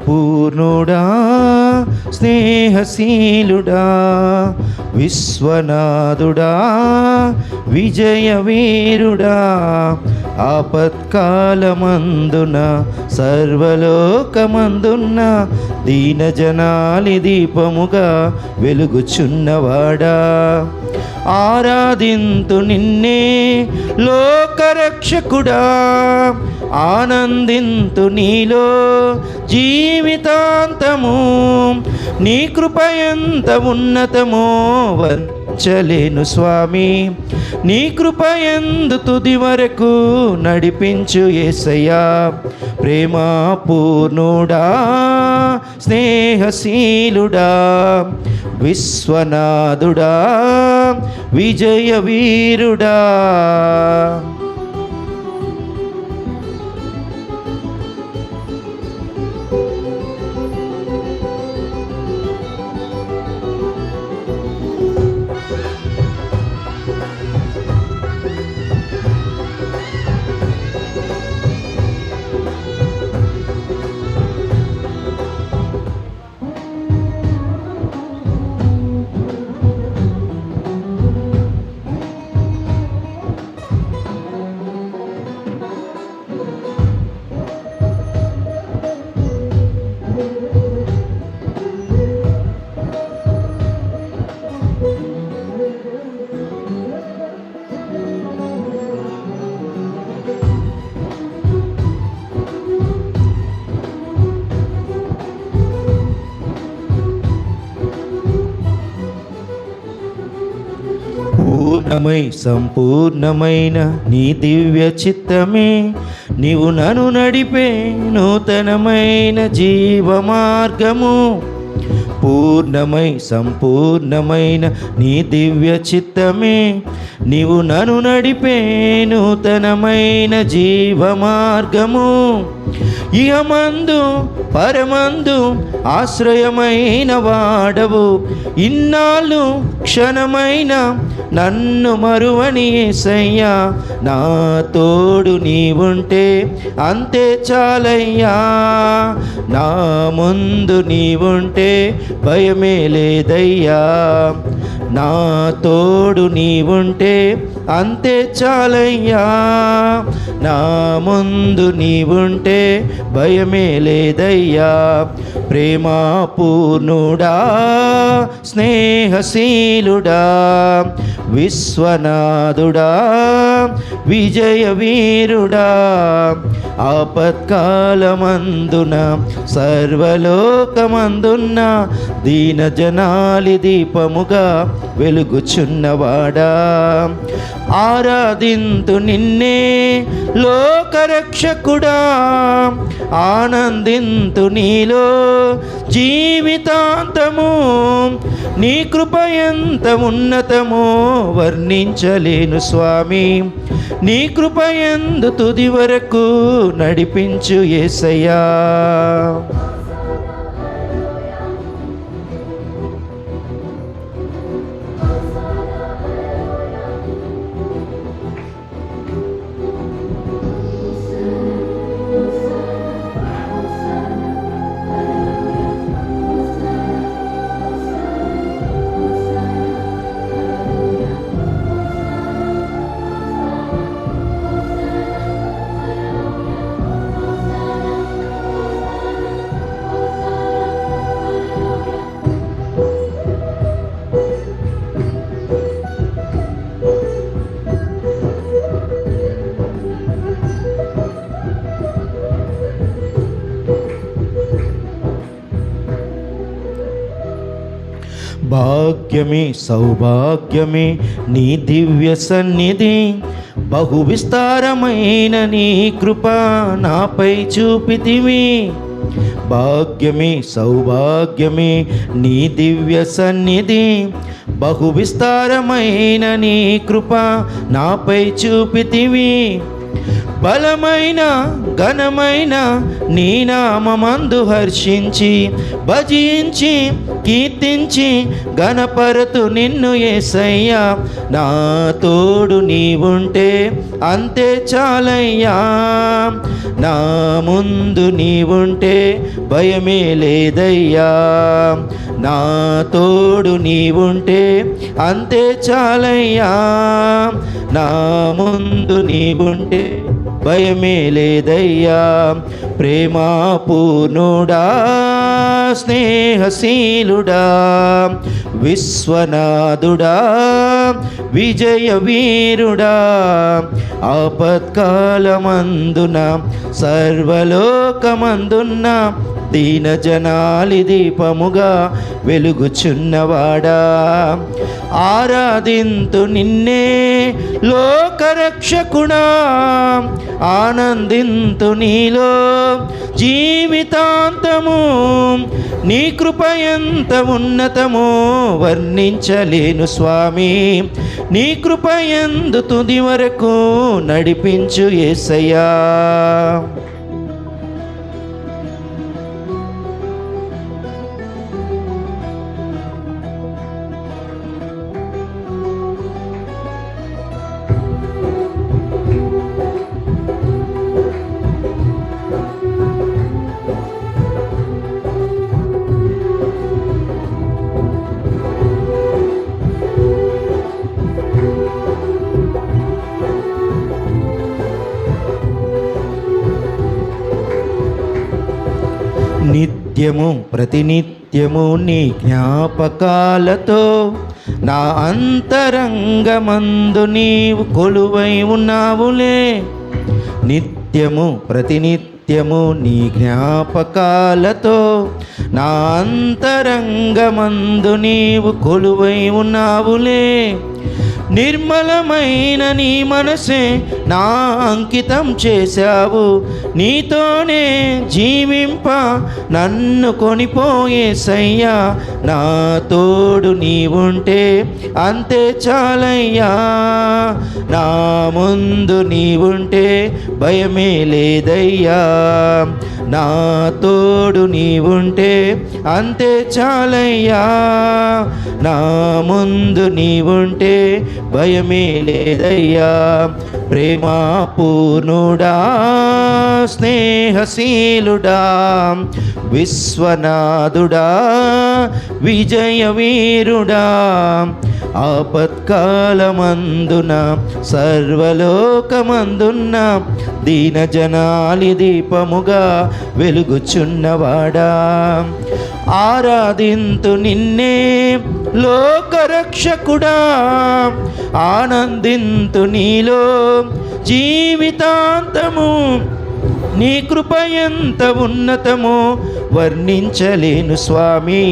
పూర్ణుడా స్నేహశీలుడా విశ్వనాథుడా విజయవీరుడా ఆపత్కాలమందున సర్వలోకమందున్న దీనజనాలి దీపముగా వెలుగుచున్నవాడా ఆరాధింతు నిన్నే లోకరక్షకుడా ఆనందింతు నీలో జీవితాంతము నీ కృప ఎంత ఉన్నతమో వర్ణించలేను స్వామి నీ కృప ఎందు తుది వరకు నడిపించు యేసయ్యా ప్రేమపూర్ణుడా స్నేహశీలుడా విశ్వనాథుడా విజయవీరుడా. పూర్ణమై సంపూర్ణమైన నీ దివ్య చిత్తమే నీవు నన్ను నడిపే నూతనమైన జీవ మార్గము పూర్ణమై సంపూర్ణమైన నీ దివ్య చిత్తమే నీవు నన్ను నడిపే నూతనమైన జీవ మార్గము ఇహమందు పరమందు ఆశ్రయమైన వాడవు ఇన్నాళ్ళు క్షణమైన నన్ను మరువని యేసయ్యా నా తోడు నీవుంటే అంతే చాలయ్యా నా ముందు నీవుంటే భయమే లేదయ్యా నా తోడు నీవుంటే అంతే చాలయ్యా నా ముందు నీవుంటే భయమే లేదయ్యా ప్రేమపూర్ణుడా స్నేహశీలుడా విశ్వనాథుడా విజయవీరుడా ఆపత్కాలమందున సర్వలోకమందున్న దీనజనాలి దీపముగా వెలుగుచున్నవాడా ఆరాధింతు నిన్నే లోకరక్షకుడా ఆనందింతు నీలో జీవితాంతము నీ కృప ఎంత ఉన్నతమో వర్ణించలేను స్వామి నీ కృప ఎందు తుది వరకు నడిపించు యేసయ్యా. భాగ్యమే సౌభాగ్యమే నీ దివ్య సన్నిధి బహు విస్తారమైన నీ కృప నాపై చూపితివి భాగ్యమే సౌభాగ్యమే నీ దివ్య సన్నిధి బహు విస్తారమైన నీ కృప నాపై చూపితివి బలమైన ఘనమైన నీ నామమందు హర్షించి భజించి కీర్తించి గణపరతు నిన్ను యేసయ్యా. నా తోడు నీవుంటే అంతే చాలయ్యా, నా ముందు నీవుంటే భయమే లేదయ్యా. నా తోడు నీవుంటే అంతే చాలయ్యా, నా ముందు నీవుంటే భయమే లేదయ్యా. ప్రేమాపూర్ణుడా స్నేహశీలుడా విశ్వనాథుడా విజయ వీరుడా, ఆపత్కాలమందున సర్వలోకమందున్న దీన జనాలి దీపముగా వెలుగుచున్నవాడా. ఆరాధింతు నిన్నే లోకరక్షకుడా, ఆనందింతు నీలో జీవితాంతము. నీ కృప ఎంత ఉన్నతమో వర్ణించలేను స్వామి, నీ కృప యందు తుది వరకు నడిపించు యేసయ్యా. నిత్యము ప్రతినిత్యము నీ జ్ఞాపకాలతో నా అంతరంగమందు నీవు కొలువై ఉన్నావులే. నిత్యము ప్రతినిత్యము నీ జ్ఞాపకాలతో నా అంతరంగమందు నీవు కొలువై ఉన్నావులే. నిర్మలమైన నీ మనసే నా అంకితం చేశావు, నీతోనే జీవింప నన్ను కొనిపోయేసయ్యా. నా తోడు నీవుంటే అంతే చాలయ్యా, నా ముందు నీవుంటే భయమే లేదయ్యా. నా తోడు నీవుంటే అంతే చాలయ్యా, నా ముందు నీవుంటే భయమే లేదయ్యా. ప్రేమాపూర్ణుడా స్నేహశీలుడా విశ్వనాథుడా విజయ వీరుడా, ఆపత్కాలమందున సర్వలోకమందున్న దీన జనాలి దీపముగా వెలుగుచున్నవాడా. ఆరాధింతు నిన్నే లోకరక్షకుడా, ఆనందింతు నీలో జీవితాంతము. నీ కృప ఎంత ఉన్నతమో వర్ణించలేను స్వామి,